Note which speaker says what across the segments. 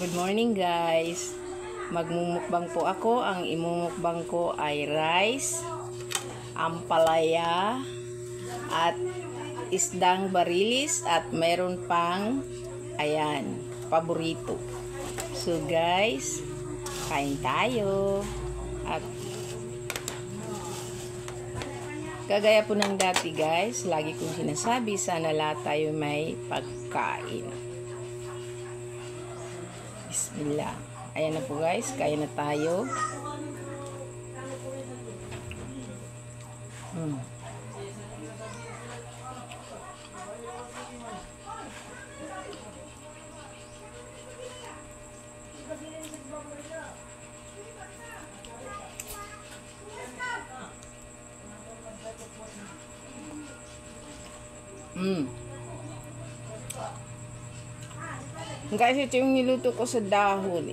Speaker 1: Good morning guys. Magmumukbang po ako. Ang imumukbang ko ay rice, ampalaya, at isdang barilis at meron pang ayan, paborito. So guys, kain tayo. At kagaya po ng dati guys, lagi kong sinasabi, sana lahat tayo may pagkain. Bismillah. Ayan na po guys, kain na tayo. Guys, ito yung niluto ko sa dahon.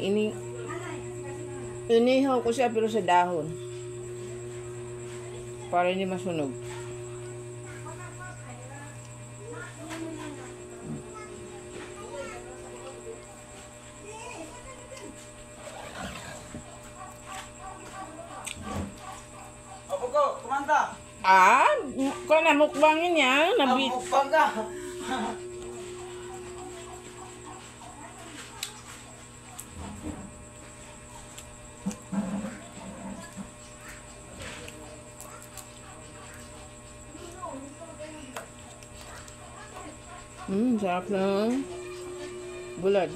Speaker 1: Inihaw ko siya pero sa dahon. Para hindi masunog.
Speaker 2: Opo ko, kumanta.
Speaker 1: Kung namukbangin niya,
Speaker 2: Mukbang ka.
Speaker 1: Sarap ng bulad.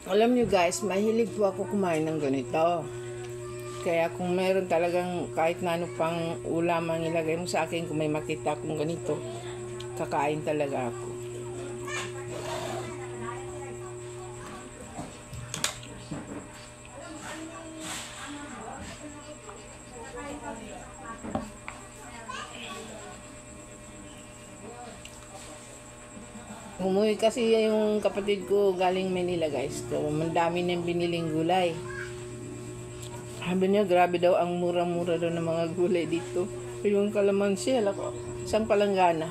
Speaker 1: Alam nyo guys, mahilig po ako kumain ng ganito. Kaya kung meron talagang kahit na ano pang ulam ang ilagay mo sa akin, kung may makita akong ganito, kakain talaga ako. Umuwi kasi yung kapatid ko galing Manila guys. So, mandami niyang biniling gulay. Sabi niya, grabe daw ang mura-mura daw ng mga gulay dito. Yung kalamansi, alam ko, isang palanggana.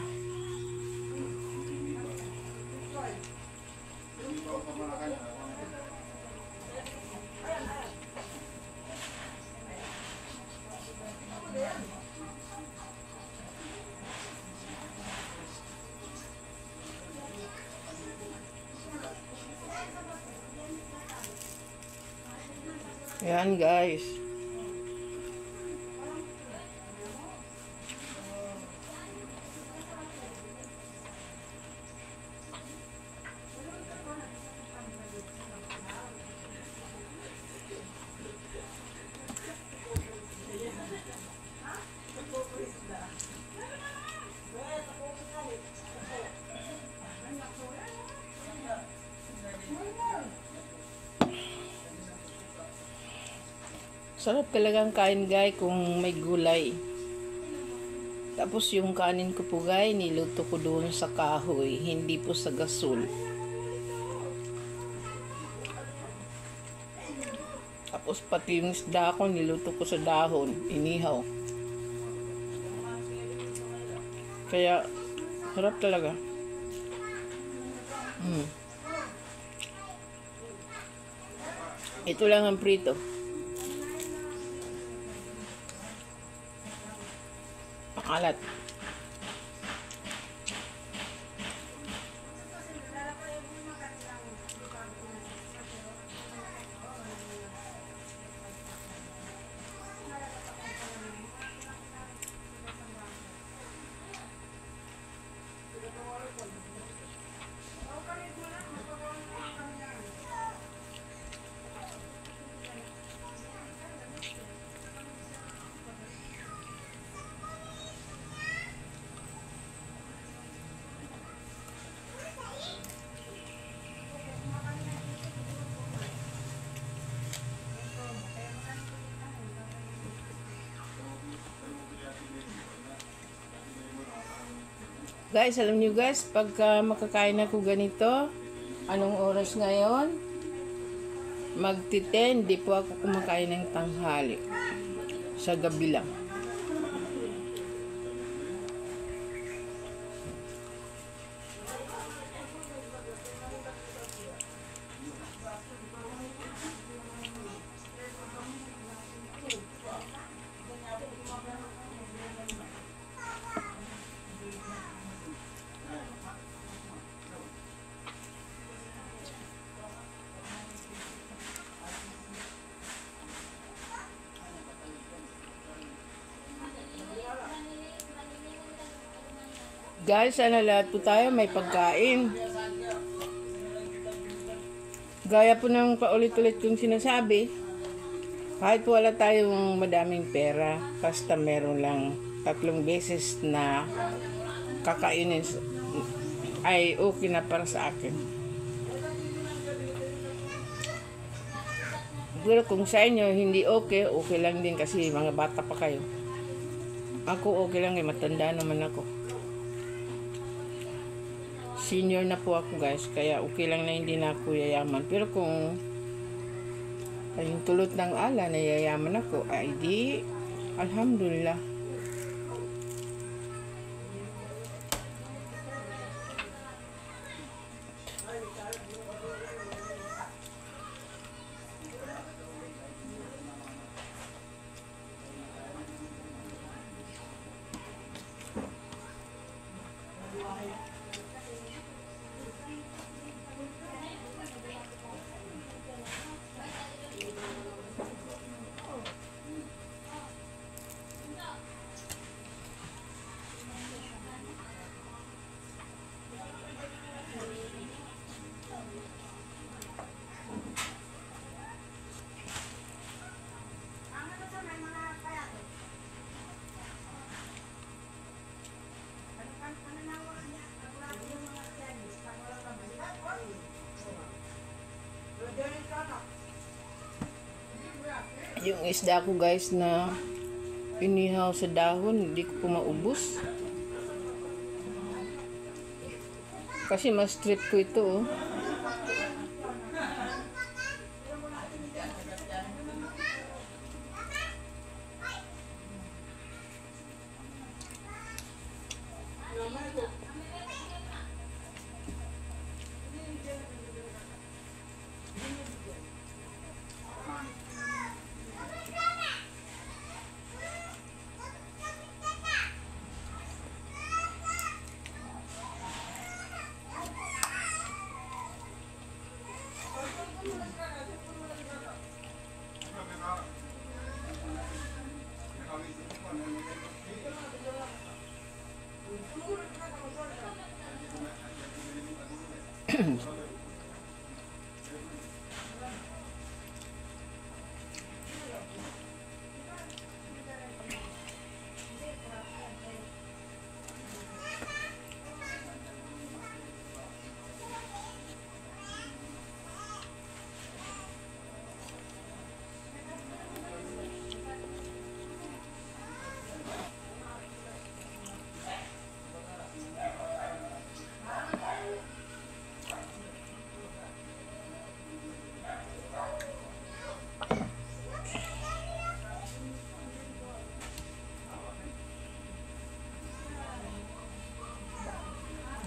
Speaker 1: Ayan guys. Sarap talagang kain guys kung may gulay. Tapos yung kanin ko po guys, niluto ko doon sa kahoy, hindi po sa gasol. Tapos pati yung isda ko, niluto ko sa dahon, inihaw. Kaya, sarap talaga. Ito lang ang prito. Alat. Guys, alam niyo guys, pagka makakain ako ganito, anong oras ngayon? magti-10, di po ako kumakain ng tanghali. Sa gabi lang. Guys, sana lahat po tayo may pagkain. Gaya po ng paulit-ulit kong sinasabi, kahit po wala tayong madaming pera, basta meron lang 3 beses na kakainin ay okay na para sa akin. Pero kung sa inyo hindi okay, okay lang din kasi mga bata pa kayo. Ako okay lang, matanda naman ako. Senior na po ako guys, kaya okay lang na hindi na ako yayaman. Pero kung ayun tulot ng ala na yayaman ako, ay di, alhamdulillah. Yung isda ko guys na inihaw sa dahon, hindi ko po maubos. Kasi mas trip ko ito oh.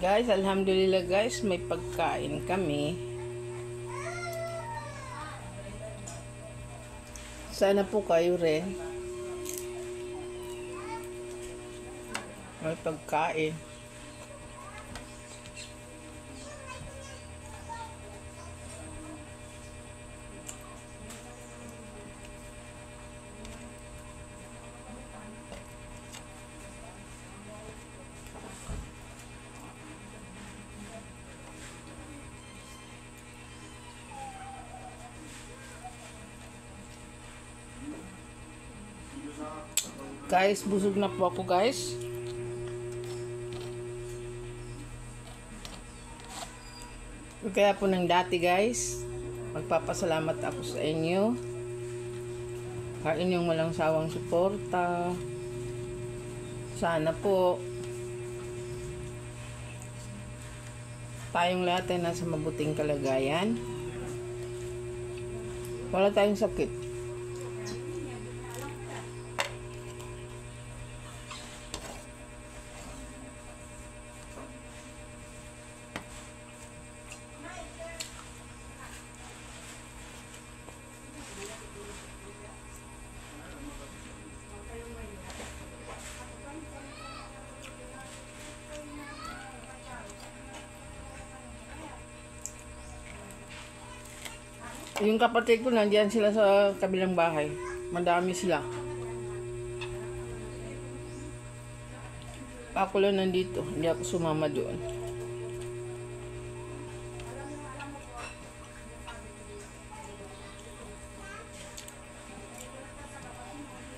Speaker 1: Guys, alhamdulillah guys, may pagkain kami. Sana po kayo rin may pagkain. Guys, busog na po ako guys. Kaya po ng dati guys, magpapasalamat ako sa inyo. Sa inyong walang sawang suporta. Sana po tayong lahat ay nasa mabuting kalagayan. Wala tayong sakit. Yung kapatid ko, nandiyan sila sa kabilang bahay. Madami sila. Ako lang nandito. Hindi ako sumama doon.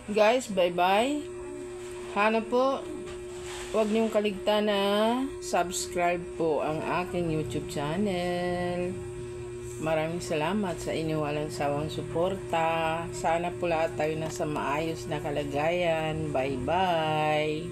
Speaker 1: Guys, bye-bye. Hana po, huwag niyong kaligtaan na subscribe po ang aking YouTube channel. Maraming salamat sa inyong walang sawang suporta. Sana po lahat tayo nasa maayos na kalagayan. Bye-bye!